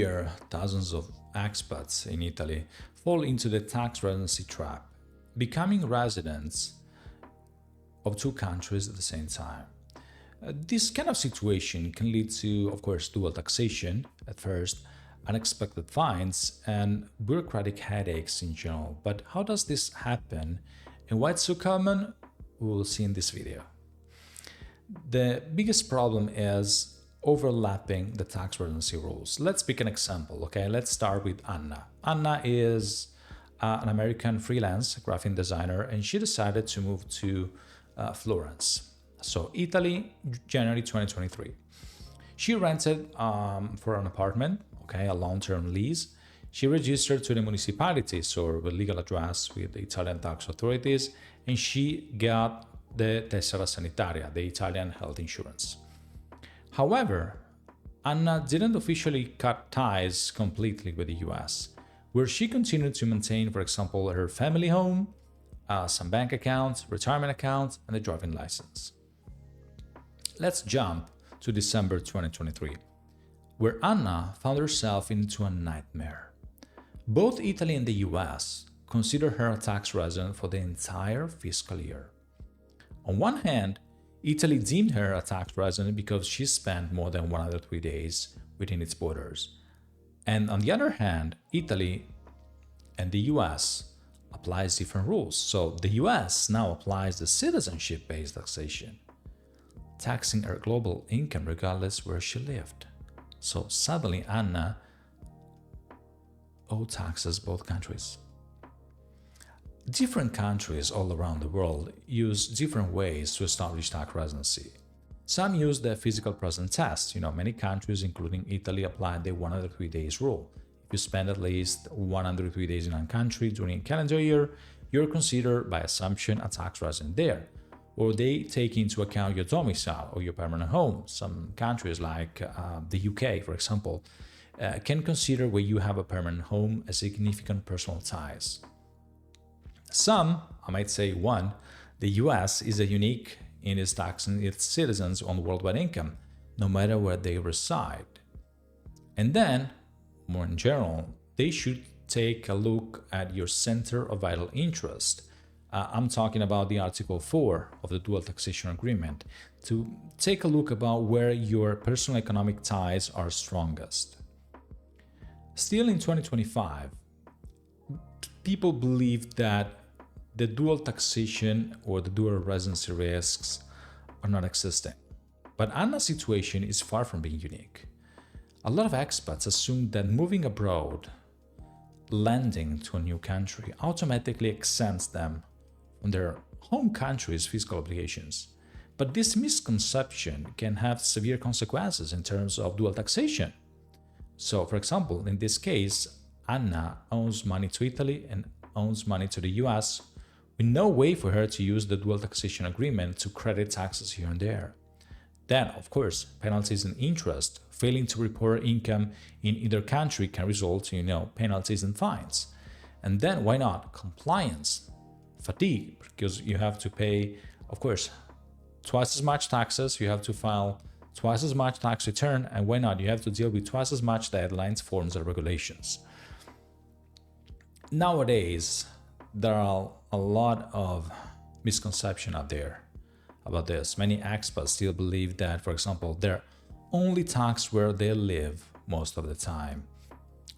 year, thousands of expats in Italy fall into the tax residency trap, becoming residents of two countries at the same time. This kind of situation can lead to, of course, dual taxation at first, unexpected fines, and bureaucratic headaches in general. But how does this happen and why it's so common? We will see in this video. The biggest problem is overlapping the tax residency rules. Let's pick an example, okay? Let's start with Anna. Anna is an American freelance graphic designer, and she decided to move to Florence. So Italy, January 2023. She rented for an apartment, okay, a long-term lease. She registered to the municipality, so with legal address with the Italian tax authorities, and she got the tessera sanitaria, the Italian health insurance. However, Anna didn't officially cut ties completely with the US, where she continued to maintain, for example, her family home, some bank accounts, retirement accounts, and a driving license. Let's jump to December 2023, where Anna found herself into a nightmare. Both Italy and the US consider her a tax resident for the entire fiscal year. On one hand, Italy deemed her a tax resident because she spent more than 103 days within its borders. And on the other hand, Italy and the US applies different rules. So the US now applies the citizenship-based taxation, taxing her global income regardless where she lived. So suddenly Anna owed taxes both countries. Different countries all around the world use different ways to establish tax residency. Some use the physical presence test. Many countries, including Italy, apply the 103 days rule. If you spend at least 103 days in a country during a calendar year, you're considered by assumption a tax resident there. Or they take into account your domicile or your permanent home. Some countries like the UK, for example, can consider where you have a permanent home as significant personal ties. Some, I might say one, the US is unique in its taxing its citizens on worldwide income, no matter where they reside. And then, more in general, they should take a look at your center of vital interest. I'm talking about the Article 4 of the Dual Taxation Agreement, to take a look about where your personal economic ties are strongest. Still in 2025, people believe that the dual taxation or the dual residency risks are not existing. But Anna's situation is far from being unique. A lot of expats assume that moving abroad, landing to a new country, automatically exempts them from their home country's fiscal obligations. But this misconception can have severe consequences in terms of dual taxation. So, for example, in this case, Anna owes money to Italy and owes money to the US, with no way for her to use the dual taxation agreement to credit taxes here and there. Then, of course, penalties and interest, failing to report income in either country can result in, penalties and fines. And then, why not? Compliance, fatigue, because you have to pay, of course, twice as much taxes, you have to file twice as much tax return, and why not? You have to deal with twice as much deadlines, forms, and regulations. Nowadays, there are a lot of misconception out there about this. Many expats still believe that, for example, they're only taxed where they live most of the time.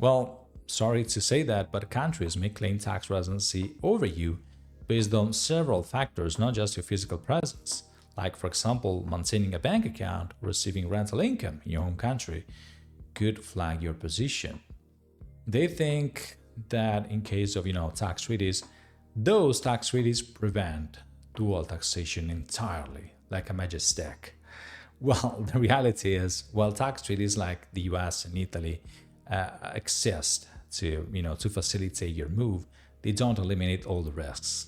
Well, sorry to say that, but countries may claim tax residency over you based on several factors, not just your physical presence. Like, for example, maintaining a bank account or receiving rental income in your home country could flag your position. They think that in case of, tax treaties, those tax treaties prevent dual taxation entirely, like a magic stick. Well, the reality is, while tax treaties like the US and Italy exist to facilitate your move, they don't eliminate all the risks.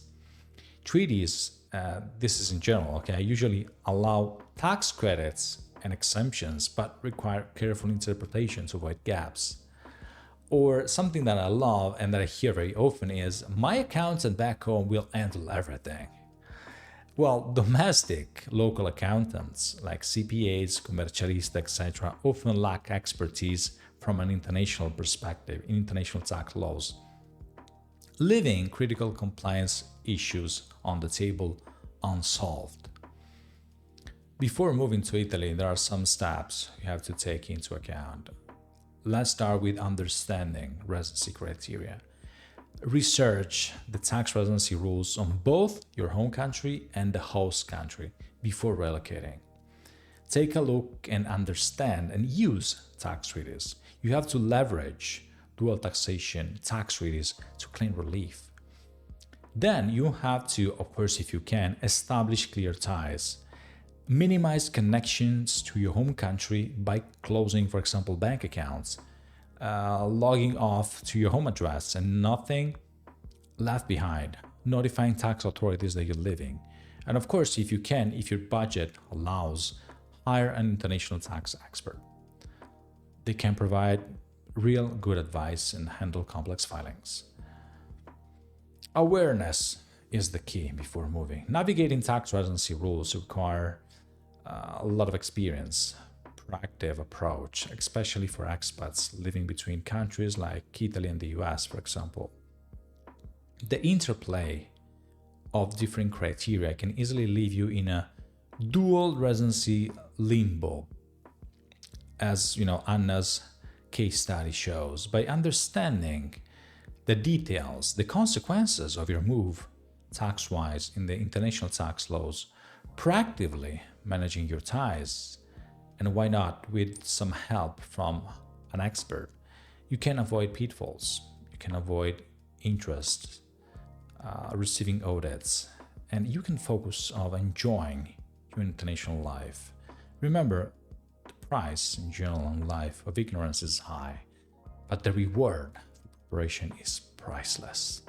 Treaties, this is in general, okay, usually allow tax credits and exemptions, but require careful interpretation to avoid gaps. Or something that I love and that I hear very often is, my accountant back home will handle everything. Well, domestic local accountants like CPAs, commercialistas, etc. often lack expertise from an international perspective in international tax laws, leaving critical compliance issues on the table unsolved. Before moving to Italy, there are some steps you have to take into account. Let's start with understanding residency criteria. Research the tax residency rules on both your home country and the host country before relocating. Take a look and understand and use tax treaties. You have to leverage dual taxation tax treaties to claim relief. Then you have to, of course, if you can, establish clear ties. Minimize connections to your home country by closing, for example, bank accounts, logging off to your home address, and nothing left behind, notifying tax authorities that you're living. And of course, if you can, if your budget allows, hire an international tax expert. They can provide real good advice and handle complex filings. Awareness is the key before moving. Navigating tax residency rules require a lot of experience, proactive approach, especially for expats living between countries like Italy and the US, for example. The interplay of different criteria can easily leave you in a dual residency limbo, as Anna's case study shows. By understanding the details, the consequences of your move tax-wise in the international tax laws, proactively managing your ties, and why not with some help from an expert, you can avoid pitfalls, you can avoid interest, receiving audits, and you can focus on enjoying your international life. Remember, the price in general in life of ignorance is high, but the reward for preparation is priceless.